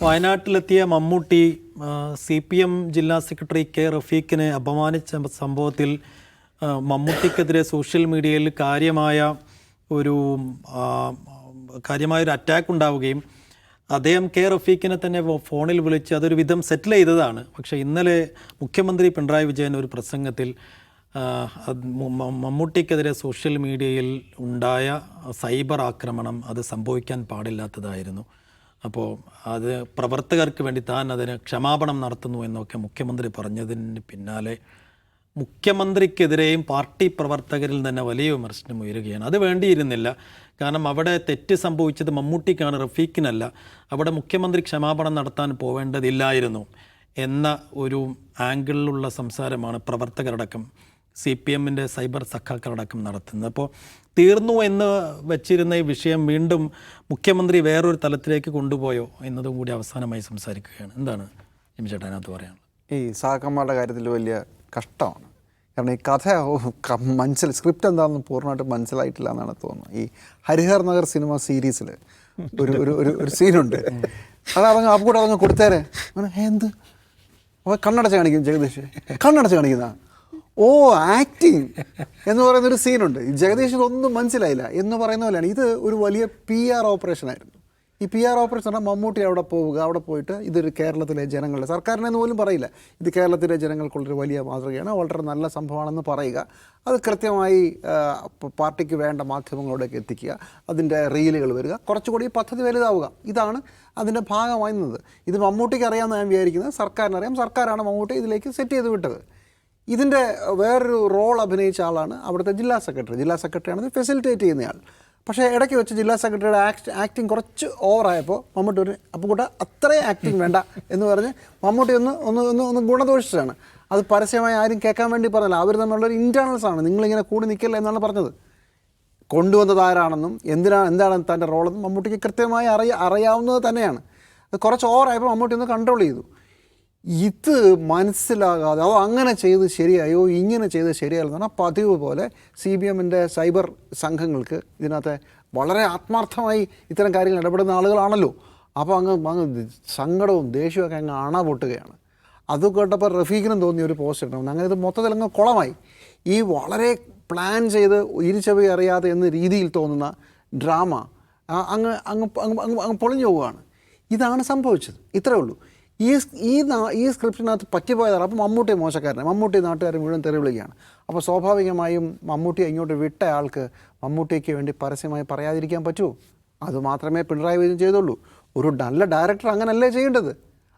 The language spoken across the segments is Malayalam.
വയനാട്ടിലെത്തിയ മമ്മൂട്ടി CPM ജില്ലാ സെക്രട്ടറി കെ റഫീഖിനെ അപമാനിച്ച സംഭവത്തിൽ മമ്മൂട്ടിക്കെതിരെ സോഷ്യൽ മീഡിയയിൽ കാര്യമായൊരു അറ്റാക്ക് ഉണ്ടാവുകയും അദ്ദേഹം കെ റഫീഖിനെ തന്നെ ഫോണിൽ വിളിച്ച് അതൊരു വിധം സെറ്റിൽ ചെയ്തതാണ്. പക്ഷേ ഇന്നലെ മുഖ്യമന്ത്രി പിണറായി വിജയൻ ഒരു പ്രസംഗത്തിൽ മമ്മൂട്ടിക്കെതിരെ സോഷ്യൽ മീഡിയയിൽ ഉണ്ടായ സൈബർ ആക്രമണം അത് സംഭവിക്കാൻ പാടില്ലാത്തതായിരുന്നു. അപ്പോൾ അത് പ്രവർത്തകർക്ക് വേണ്ടി താൻ അതിന് ക്ഷമാപണം നടത്തുന്നു എന്നൊക്കെ മുഖ്യമന്ത്രി പറഞ്ഞതിന് പിന്നാലെ മുഖ്യമന്ത്രിക്കെതിരെയും പാർട്ടി പ്രവർത്തകരിൽ തന്നെ വലിയ വിമർശനം ഉയരുകയാണ്. അത് വേണ്ടിയിരുന്നില്ല. കാരണം അവിടെ തെറ്റ് സംഭവിച്ചത് മമ്മൂട്ടിക്കാണ്, റഫീഖിനല്ല. അവിടെ മുഖ്യമന്ത്രി ക്ഷമാപണം നടത്താൻ പോവേണ്ടതില്ലായിരുന്നു എന്ന ഒരു ആംഗിളിലുള്ള സംസാരമാണ് പ്രവർത്തകരടക്കം CPMൻ്റെ സൈബർ സഖാക്കളടക്കം നടത്തുന്നത്. അപ്പോൾ തീർന്നു എന്ന് വച്ചിരുന്ന ഈ വിഷയം വീണ്ടും മുഖ്യമന്ത്രി വേറൊരു തലത്തിലേക്ക് കൊണ്ടുപോയോ എന്നതും കൂടി അവസാനമായി സംസാരിക്കുകയാണ്. എന്താണ് ചേട്ടാ അതിനകത്ത് പറയാനുള്ളത്? ഈ സഹാക്കന്മാരുടെ കാര്യത്തിൽ വലിയ കഷ്ടമാണ്. കാരണം ഈ കഥ സ്ക്രിപ്റ്റ് എന്താണെന്ന് പൂർണ്ണമായിട്ട് മനസ്സിലായിട്ടില്ല എന്നാണ് തോന്നുന്നത്. ഈ ഹരിഹർ നഗർ സിനിമ സീരീസിൽ ഒരു സീനുണ്ട്. അതങ്ങ് അപ്പോൾ കൂടെ അതങ്ങ് കൊടുത്തേരെ എന്ത് അപ്പോൾ കണ്ണടച്ച് കാണിക്കും ജഗദീഷ്, കണ്ണടച്ച് കാണിക്കുന്ന ആക്ടിങ് എന്ന് പറയുന്നൊരു സീനുണ്ട്. ഈ ജഗദീഷിന് ഒന്നും മനസ്സിലായില്ല എന്ന് പറയുന്ന പോലെയാണ്. ഇത് ഒരു വലിയ PR ഓപ്പറേഷനായിരുന്നു. ഈ PR ഓപ്പറേഷൻ പറഞ്ഞാൽ മമ്മൂട്ടി അവിടെ പോവുക, അവിടെ പോയിട്ട് ഇതൊരു കേരളത്തിലെ ജനങ്ങളുടെ, സർക്കാരിനെന്ന് പോലും പറയില്ല, ഇത് കേരളത്തിലെ ജനങ്ങൾക്കുള്ളൊരു വലിയ മാതൃകയാണ്, വളരെ നല്ല സംഭവമാണെന്ന് പറയുക, അത് കൃത്യമായി പാർട്ടിക്ക് വേണ്ട മാധ്യമങ്ങളിലേക്ക് എത്തിക്കുക, അതിൻ്റെ റീലുകൾ വരിക, കുറച്ചുകൂടി പദ്ധതി വലുതാവുക, ഇതാണ് അതിൻ്റെ ഭാഗമായി നിന്നത്. ഇത് മമ്മൂട്ടിക്ക് അറിയാമെന്ന് ഞാൻ വിചാരിക്കുന്നത്. സർക്കാരിനറിയാം, സർക്കാരാണ് മമ്മൂട്ടി ഇതിലേക്ക് സെറ്റ് ചെയ്ത് വിട്ടത്. ഇതിൻ്റെ വേറൊരു റോൾ അഭിനയിച്ച ആളാണ് അവിടുത്തെ ജില്ലാ സെക്രട്ടറി. ജില്ലാ സെക്രട്ടറിയാണ് ഇത് ഫെസിലിറ്റേറ്റ് ചെയ്യുന്നയാൾ. പക്ഷേ ഇടയ്ക്ക് വെച്ച് ജില്ലാ സെക്രട്ടറിയുടെ ആക്ടിങ് കുറച്ച് ഓവറായപ്പോൾ മമ്മൂട്ടി ഒരു അപ്പോൾ കൂടെ അത്രയും ആക്ടിങ് വേണ്ട എന്ന് പറഞ്ഞ് മമ്മൂട്ടി ഒന്ന് ഗുണദോഷിച്ചാണ്. അത് പരസ്യമായി ആരും കേൾക്കാൻ വേണ്ടി പറഞ്ഞില്ല. അവർ തമ്മിലുള്ളൊരു ഇൻറ്റേർണൽസാണ്. നിങ്ങളിങ്ങനെ കൂടി നിൽക്കില്ല എന്നാണ് പറഞ്ഞത്. കൊണ്ടുവന്നത് ആരാണെന്നും എന്താണ് തൻ്റെ റോളെന്നും മമ്മൂട്ടിക്ക് കൃത്യമായി അറിയാവുന്നത് തന്നെയാണ്. അത് കുറച്ച് ഓവറായപ്പോൾ മമ്മൂട്ടി ഒന്ന് കൺട്രോൾ ചെയ്തു. ഇത് മനസ്സിലാകാതെ അങ്ങനെ ചെയ്ത് ശരിയായോ ഇങ്ങനെ ചെയ്ത് ശരിയായെന്ന് പറഞ്ഞാൽ പതിവ് പോലെ CPMൻ്റെ സൈബർ സംഘങ്ങൾക്ക് ഇതിനകത്ത് വളരെ ആത്മാർത്ഥമായി ഇത്തരം കാര്യങ്ങൾ ഇടപെടുന്ന ആളുകളാണല്ലോ. അപ്പോൾ അങ്ങ് സങ്കടവും ദേഷ്യമൊക്കെ അങ്ങ് അണ പൊട്ടുകയാണ്. അത് കേട്ടപ്പോൾ റഫീഖിനും തോന്നിയ ഒരു പോസ്റ്റ് ഉണ്ടാവും. അങ്ങനെ ഇത് മൊത്തത്തിൽ അങ്ങ് കുളമായി. ഈ വളരെ പ്ലാൻ ചെയ്ത് ഇരുചവി അറിയാതെ എന്ന രീതിയിൽ തോന്നുന്ന ഡ്രാമ അങ്ങ് പൊളിഞ്ഞു പോവുകയാണ്. ഇതാണ് സംഭവിച്ചത്. ഇത്രയേ ഉള്ളൂ. ഈ സ്ക്രിപ്റ്റിനകത്ത് പറ്റിപ്പോയതാണ്. അപ്പോൾ മമ്മൂട്ടി മോശക്കാരനെ, മമ്മൂട്ടി നാട്ടുകാരെ മുഴുവൻ തെറി വിളിക്കുകയാണ്. അപ്പോൾ സ്വാഭാവികമായും മമ്മൂട്ടിയെ ഇങ്ങോട്ട് വിട്ട ആൾക്ക് മമ്മൂട്ടിക്ക് വേണ്ടി പരസ്യമായി പറയാതിരിക്കാൻ പറ്റുമോ? അതുമാത്രമേ പിണറായി വിജയൻ ചെയ്തുള്ളൂ. ഒരു നല്ല ഡയറക്ടർ അങ്ങനല്ലേ ചെയ്യേണ്ടത്?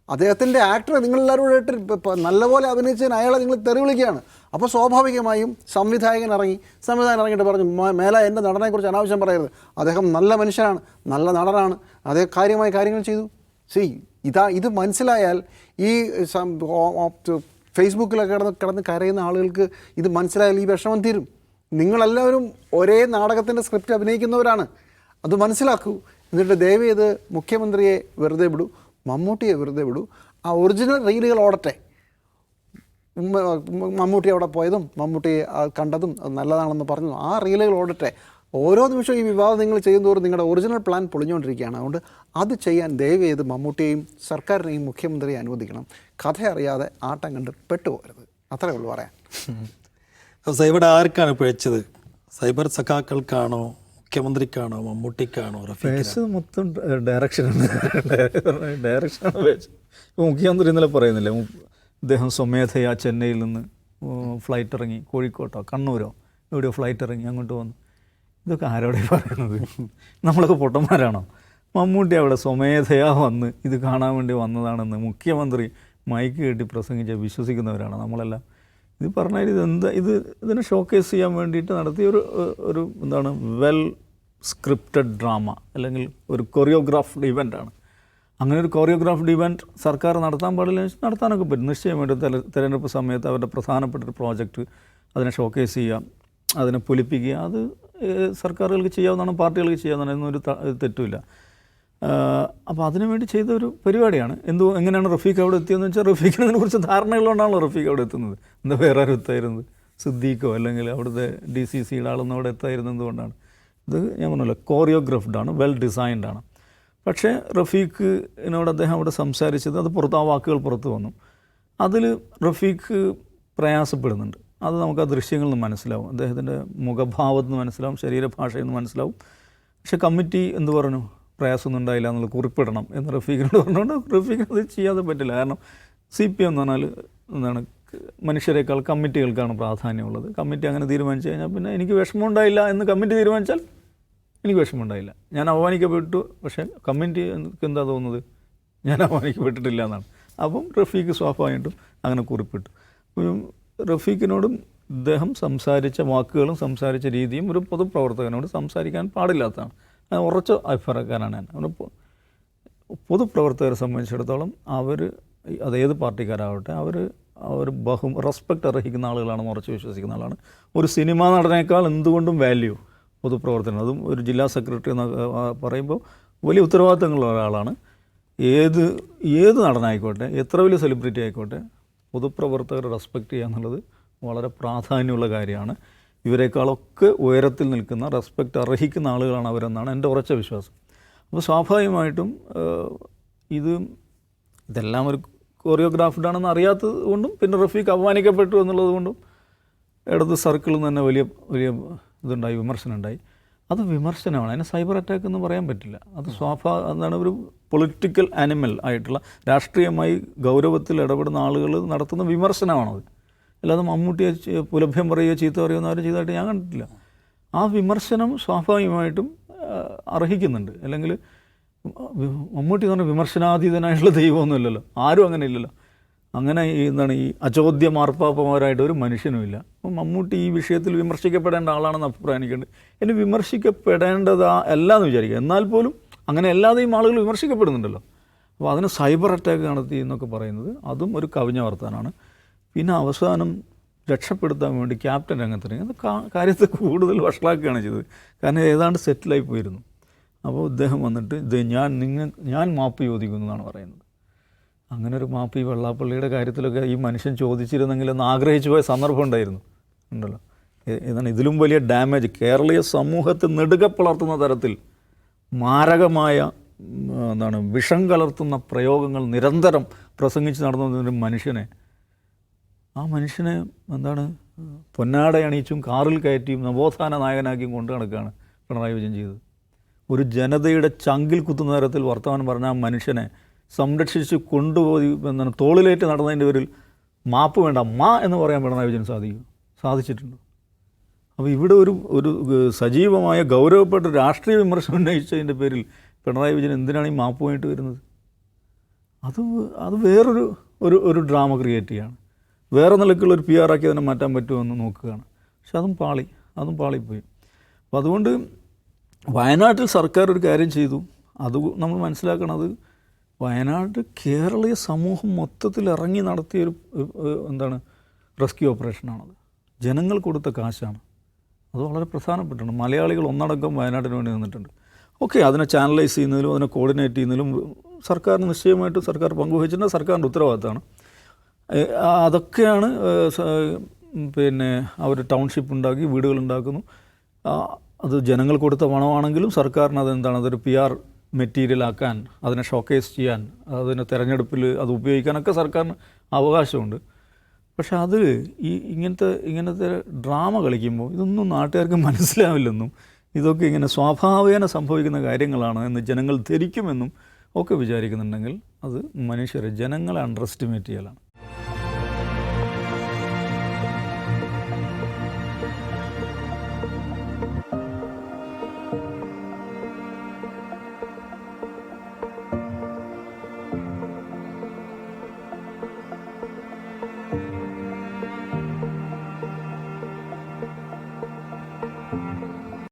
അദ്ദേഹത്തിൻ്റെ ആക്ടർ നിങ്ങളെല്ലാവരും കൂടെ നല്ലപോലെ അഭിനയിച്ചതിന് അയാളെ നിങ്ങൾ തെറി വിളിക്കുകയാണ്. അപ്പോൾ സ്വാഭാവികമായും സംവിധായകൻ ഇറങ്ങിയിട്ട് പറഞ്ഞു, മേല എൻ്റെ നടനെക്കുറിച്ച് അനാവശ്യം പറയരുത്, അദ്ദേഹം നല്ല മനുഷ്യനാണ്, നല്ല നടനാണ്, അദ്ദേഹം കാര്യമായ കാര്യങ്ങൾ ചെയ്തു. ഇത് മനസ്സിലായാൽ ഈ ഫേസ്ബുക്കിലൊക്കെ കിടന്ന് കരയുന്ന ആളുകൾക്ക് ഇത് മനസ്സിലായാൽ ഈ വിഷമം തീരും. നിങ്ങളെല്ലാവരും ഒരേ നാടകത്തിൻ്റെ സ്ക്രിപ്റ്റ് അഭിനയിക്കുന്നവരാണ്, അത് മനസ്സിലാക്കൂ. എന്നിട്ട് ദയവ് ചെയ്ത് മുഖ്യമന്ത്രിയെ വെറുതെ വിടൂ, മമ്മൂട്ടിയെ വെറുതെ വിടൂ. ആ ഒറിജിനൽ റീലുകൾ ഓടട്ടെ. മമ്മൂട്ടി അവിടെ പോയതും മമ്മൂട്ടി കണ്ടതും നല്ലതാണെന്ന് പറഞ്ഞു ആ റീലുകൾ ഓടട്ടെ. ഓരോ നിമിഷവും ഈ വിവാദം നിങ്ങൾ ചെയ്യുന്നതോറും നിങ്ങളുടെ ഒറിജിനൽ പ്ലാൻ പൊളിഞ്ഞുകൊണ്ടിരിക്കുകയാണ്. അതുകൊണ്ട് അത് ചെയ്യാൻ ദയവ് ചെയ്ത് മമ്മൂട്ടിയെയും സർക്കാരിനെയും മുഖ്യമന്ത്രിയെ അനുവദിക്കണം. കഥ അറിയാതെ ആട്ടം കണ്ട് പെട്ടുപോകരുത്. അത്രയേ ഉള്ളൂ പറയാൻ. ഇവിടെ ആർക്കാണ് പിഴച്ചത്? സൈബർ സഖാക്കൾക്കാണോ, മുഖ്യമന്ത്രിക്കാണോ, മമ്മൂട്ടിക്കാണോ? റഫീഖ് മൊത്തം ഡയറക്ഷനാണ്. മുഖ്യമന്ത്രി ഇന്നലെ പറയുന്നില്ലേ, അദ്ദേഹം സ്വമേധയാ ചെന്നൈയിൽ നിന്ന് ഫ്ലൈറ്റ് ഇറങ്ങി കോഴിക്കോട്ടോ കണ്ണൂരോ എവിടെയോ ഫ്ലൈറ്റ് ഇറങ്ങി അങ്ങോട്ട് വന്നു. ഇതൊക്കെ ആരോടെ പറയുന്നത്? നമ്മളൊക്കെ പൊട്ടന്മാരാണോ? മമ്മൂട്ടി അവിടെ സ്വമേധയാ വന്ന് ഇത് കാണാൻ വേണ്ടി വന്നതാണെന്ന് മുഖ്യമന്ത്രി മൈക്ക് കെട്ടി പ്രസംഗിച്ച് വിശ്വസിക്കുന്നവരാണ് നമ്മളെല്ലാം. ഇത് പറഞ്ഞാൽ ഇതിനെ ഷോക്കേസ് ചെയ്യാൻ വേണ്ടിയിട്ട് നടത്തിയ ഒരു എന്താണ് വെൽ സ്ക്രിപ്റ്റഡ് ഡ്രാമ, അല്ലെങ്കിൽ ഒരു കൊറിയോഗ്രാഫ്ഡ് ഇവൻ്റാണ്. അങ്ങനെ ഒരു കൊറിയോഗ്രാഫ്ഡ് ഇവൻറ്റ് സർക്കാർ നടത്താൻ പാടില്ല, നടത്താനൊക്കെ പറ്റും. നിശ്ചയമായിട്ട് തെരഞ്ഞെടുപ്പ് സമയത്ത് അവരുടെ പ്രധാനപ്പെട്ട ഒരു പ്രോജക്റ്റ് അതിനെ ഷോക്കേസ് ചെയ്യുക, അതിനെ പൊലിപ്പിക്കുക, അത് സർക്കാരുകൾക്ക് ചെയ്യാവുന്നതാണ്, പാർട്ടികൾക്ക് ചെയ്യാവുന്നതാണ്, എന്നൊരു തെറ്റുമില്ല. അപ്പോൾ അതിനുവേണ്ടി ചെയ്ത ഒരു പരിപാടിയാണ്. എങ്ങനെയാണ് റഫീഖ് അവിടെ എത്തിയതെന്ന് വെച്ചാൽ റഫീഖിനെ കുറിച്ച് ധാരണകളുകൊണ്ടാണല്ലോ റഫീഖ് അവിടെ എത്തുന്നത്. എന്താ വേറെ ആരും എത്തായിരുന്നത്? സിദ്ദീഖോ അല്ലെങ്കിൽ അവിടുത്തെ DCCയുടെ ആളൊന്നും അവിടെ എത്തായിരുന്നത് എന്തുകൊണ്ടാണ്? ഇത് ഞാൻ പറഞ്ഞല്ലോ, കോറിയോഗ്രാഫ്ഡ് ആണ്, വെൽ ഡിസൈൻഡ് ആണ്. പക്ഷേ റഫീഖിനോട് അദ്ദേഹം അവിടെ സംസാരിച്ചത് അത് ആ വാക്കുകൾ പുറത്തു വന്നു. അതിൽ റഫീഖ് പ്രയാസപ്പെടുന്നുണ്ട്. അത് നമുക്ക് ആ ദൃശ്യങ്ങളിൽ നിന്ന് മനസ്സിലാവും, അദ്ദേഹത്തിൻ്റെ മുഖഭാവത്തിൽ നിന്ന് മനസ്സിലാവും, ശരീരഭാഷയിൽ നിന്ന് മനസ്സിലാവും. പക്ഷെ കമ്മിറ്റി എന്ത് പറഞ്ഞു, പ്രയാസമൊന്നും ഉണ്ടായില്ല എന്നുള്ളത് കുറിപ്പിടണം എന്ന് റഫീഖിനോട് പറഞ്ഞുകൊണ്ട് റഫീഖിന് അത് ചെയ്യാതെ പറ്റില്ല. കാരണം CPM എന്ന് പറഞ്ഞാൽ എന്താണ്, മനുഷ്യരെക്കാൾ കമ്മിറ്റികൾക്കാണ് പ്രാധാന്യമുള്ളത്. കമ്മിറ്റി അങ്ങനെ തീരുമാനിച്ചു കഴിഞ്ഞാൽ പിന്നെ എനിക്ക് വിഷമമുണ്ടായില്ല എന്ന് കമ്മിറ്റി തീരുമാനിച്ചാൽ എനിക്ക് വിഷമമുണ്ടായില്ല. ഞാൻ അവമാനിക്കപ്പെട്ടു, പക്ഷേ കമ്മിറ്റി എനിക്ക് എന്താ തോന്നുന്നത്, ഞാൻ അവമാനിക്കപ്പെട്ടിട്ടില്ല എന്നാണ്. അപ്പം റഫീഖ് സ്വാഭാവികമായിട്ടും അങ്ങനെ കുറിപ്പിട്ടു. റഫീഖിനോടും ഇദ്ദേഹം സംസാരിച്ച വാക്കുകളും സംസാരിച്ച രീതിയും ഒരു പൊതുപ്രവർത്തകനോട് സംസാരിക്കാൻ പാടില്ലാത്തതാണ്. അത് ഉറച്ച അഭിപ്രായക്കാരാണ് ഞാൻ. അവിടെ പൊതുപ്രവർത്തകരെ സംബന്ധിച്ചിടത്തോളം അവർ അതേത് പാർട്ടിക്കാരാവട്ടെ അവർ റെസ്പെക്റ്റ് അർഹിക്കുന്ന ആളുകളാണെന്ന് ഉറച്ച് വിശ്വസിക്കുന്ന ആളാണ്. ഒരു സിനിമാ നടനേക്കാൾ എന്തുകൊണ്ടും വാല്യൂ പൊതുപ്രവർത്തനം, അതും ഒരു ജില്ലാ സെക്രട്ടറി എന്ന് പറയുമ്പോൾ വലിയ ഉത്തരവാദിത്തങ്ങളുള്ള ഒരാളാണ്. ഏത് നടനായിക്കോട്ടെ, എത്ര വലിയ സെലിബ്രിറ്റി ആയിക്കോട്ടെ, പൊതുപ്രവർത്തകരെ റെസ്പെക്റ്റ് ചെയ്യുക എന്നുള്ളത് വളരെ പ്രാധാന്യമുള്ള കാര്യമാണ്. ഇവരെക്കാളൊക്കെ ഉയരത്തിൽ നിൽക്കുന്ന, റെസ്പെക്റ്റ് അർഹിക്കുന്ന ആളുകളാണ് അവരെന്നാണ് എൻ്റെ ഉറച്ച വിശ്വാസം. അപ്പോൾ സ്വാഭാവികമായിട്ടും ഇതെല്ലാം ഒരു കൊറിയോഗ്രാഫ്ഡ് ആണെന്ന് അറിയാത്തത് കൊണ്ടും പിന്നെ റഫീഖ് അവമാനിക്കപ്പെട്ടു എന്നുള്ളത് കൊണ്ടും ഇടത് സർക്കിളിൽ നിന്ന് തന്നെ വലിയ ഇതുണ്ടായി, വിമർശനം ഉണ്ടായി. അത് വിമർശനമാണ്, അതിനെ സൈബർ അറ്റാക്ക് എന്ന് പറയാൻ പറ്റില്ല. അത് എന്താണ്, ഒരു പൊളിറ്റിക്കൽ ആനിമൽ ആയിട്ടുള്ള, രാഷ്ട്രീയമായി ഗൗരവത്തിൽ ഇടപെടുന്ന ആളുകൾ നടത്തുന്ന വിമർശനമാണത്. അല്ലാതെ മമ്മൂട്ടിയെ പുലഭ്യം പറയുകയോ ചീത്ത പറയുകയോ ആരും ചെയ്തതായിട്ട് ഞാൻ കണ്ടിട്ടില്ല. ആ വിമർശനം സ്വാഭാവികമായിട്ടും അർഹിക്കുന്നുണ്ട്. അല്ലെങ്കിൽ മമ്മൂട്ടി എന്ന് പറഞ്ഞാൽ വിമർശനാതീതനായിട്ടുള്ള ദൈവമൊന്നുമില്ലല്ലോ, ആരും അങ്ങനെ ഇല്ലല്ലോ. അങ്ങനെ എന്താണ്, ഈ അചോദ്യ മാർപ്പാപ്പമാരായിട്ട് ഒരു മനുഷ്യനുമില്ല. അപ്പം മമ്മൂട്ടി ഈ വിഷയത്തിൽ വിമർശിക്കപ്പെടേണ്ട ആളാണെന്ന് അഭിപ്രായം എനിക്കുണ്ട്. ഇനി വിമർശിക്കപ്പെടേണ്ടതാ അല്ല എന്ന് വിചാരിക്കുക, എന്നാൽ പോലും അങ്ങനെ എല്ലാതെയും ആളുകൾ വിമർശിക്കപ്പെടുന്നുണ്ടല്ലോ. അപ്പോൾ അതിന് സൈബർ അറ്റാക്ക് നടത്തി എന്നൊക്കെ പറയുന്നത് അതും ഒരു കവിഞ്ഞ വർത്താനാണ്. പിന്നെ അവസാനം രക്ഷപ്പെടുത്താൻ വേണ്ടി ക്യാപ്റ്റൻ രംഗത്തിറങ്ങി അത് കാര്യത്തെ കൂടുതൽ വഷളാക്കുകയാണ് ചെയ്തത്. കാരണം ഏതാണ്ട് സെറ്റിലായി പോയിരുന്നു. അപ്പോൾ ഇദ്ദേഹം വന്നിട്ട് ഞാൻ മാപ്പ് ചോദിക്കുന്നു എന്നാണ് പറയുന്നത്. അങ്ങനെ ഒരു മാപ്പ് ഈ വെള്ളാപ്പള്ളിയുടെ കാര്യത്തിലൊക്കെ ഈ മനുഷ്യൻ ചോദിച്ചിരുന്നെങ്കിൽ എന്ന് ആഗ്രഹിച്ചു പോയ സന്ദർഭം ഉണ്ടല്ലോ. ഏതാണ് ഇതിലും വലിയ ഡാമേജ് കേരളീയ സമൂഹത്തെ നെടുക പിളർത്തുന്ന തരത്തിൽ മാരകമായ വിഷം കലർത്തുന്ന പ്രയോഗങ്ങൾ നിരന്തരം പ്രസംഗിച്ച് നടന്നൊരു മനുഷ്യനെ, ആ മനുഷ്യനെ പൊന്നാട അണിയിച്ചും കാറിൽ കയറ്റിയും നവോത്ഥാന നായകനാക്കിയും കൊണ്ടു നടക്കുകയാണ് പിണറായി വിജയൻ ചെയ്തത്. ഒരു ജനതയുടെ ചങ്കിൽ കുത്തുന്ന തരത്തിൽ വർത്തമാനം പറഞ്ഞ ആ മനുഷ്യനെ സംരക്ഷിച്ച് കൊണ്ടുപോയി തോളിലേറ്റ് നടന്നതിൻ്റെ പേരിൽ മാപ്പ് വേണ്ട എന്ന് പറയാൻ പിണറായി വിജയൻ സാധിച്ചിട്ടുണ്ട്. അപ്പോൾ ഇവിടെ ഒരു സജീവമായ ഗൗരവപ്പെട്ട രാഷ്ട്രീയ വിമർശനം ഉന്നയിച്ചതിൻ്റെ പേരിൽ പിണറായി വിജയൻ എന്തിനാണ് ഈ മാപ്പുമായിട്ട് വരുന്നത്? അത് വേറൊരു ഡ്രാമ ക്രിയേറ്റ് ചെയ്യുകയാണ്. വേറെ നിലക്കുള്ള ഒരു PR ആക്കി അതിനെ മാറ്റാൻ പറ്റുമെന്ന് നോക്കുകയാണ്. പക്ഷെ അതും പാളിപ്പോയി. അപ്പോൾ അതുകൊണ്ട് വയനാട്ടിൽ സർക്കാർ ഒരു കാര്യം ചെയ്തു, അത് നമ്മൾ മനസ്സിലാക്കണത് വയനാട് കേരളീയ സമൂഹം മൊത്തത്തിൽ ഇറങ്ങി നടത്തിയൊരു റെസ്ക്യൂ ഓപ്പറേഷനാണത്. ജനങ്ങൾ കൊടുത്ത കാശാണ്. അത് വളരെ പ്രധാനപ്പെട്ടാണ്. മലയാളികൾ ഒന്നടങ്കം വയനാട്ടിന് വേണ്ടി നിന്നിട്ടുണ്ട്. ഓക്കെ, അതിനെ ചാനലൈസ് ചെയ്യുന്നതിലും അതിനെ കോർഡിനേറ്റ് ചെയ്യുന്നതിലും സർക്കാരിന് നിശ്ചയമായിട്ട് സർക്കാർ പങ്കുവഹിച്ചിട്ടുണ്ട്. സർക്കാരിൻ്റെ ഉത്തരവാദിത്തമാണ്. അതൊക്കെയാണ് പിന്നെ അവർ ടൗൺഷിപ്പ് ഉണ്ടാക്കി വീടുകളുണ്ടാക്കുന്നു. അത് ജനങ്ങൾ കൊടുത്ത പണമാണെങ്കിലും സർക്കാരിന് അതൊരു PR മെറ്റീരിയലാക്കാൻ, അതിനെ ഷോക്കേസ് ചെയ്യാൻ, അതിനെ തിരഞ്ഞെടുപ്പിൽ അത് ഉപയോഗിക്കാനൊക്കെ സർക്കാരിന് അവകാശമുണ്ട്. പക്ഷെ അത് ഇങ്ങനത്തെ ഡ്രാമ കളിക്കുമ്പോൾ ഇതൊന്നും നാട്ടുകാർക്ക് മനസ്സിലാവില്ലെന്നും ഇതൊക്കെ ഇങ്ങനെ സ്വാഭാവികന സംഭവിക്കുന്ന കാര്യങ്ങളാണ് എന്ന് ജനങ്ങൾ ധരിക്കുമെന്നും ഒക്കെ വിചാരിക്കുന്നുണ്ടെങ്കിൽ അത് ജനങ്ങളെ അണ്ടർ എസ്റ്റിമേറ്റ് ചെയ്യലാണ്.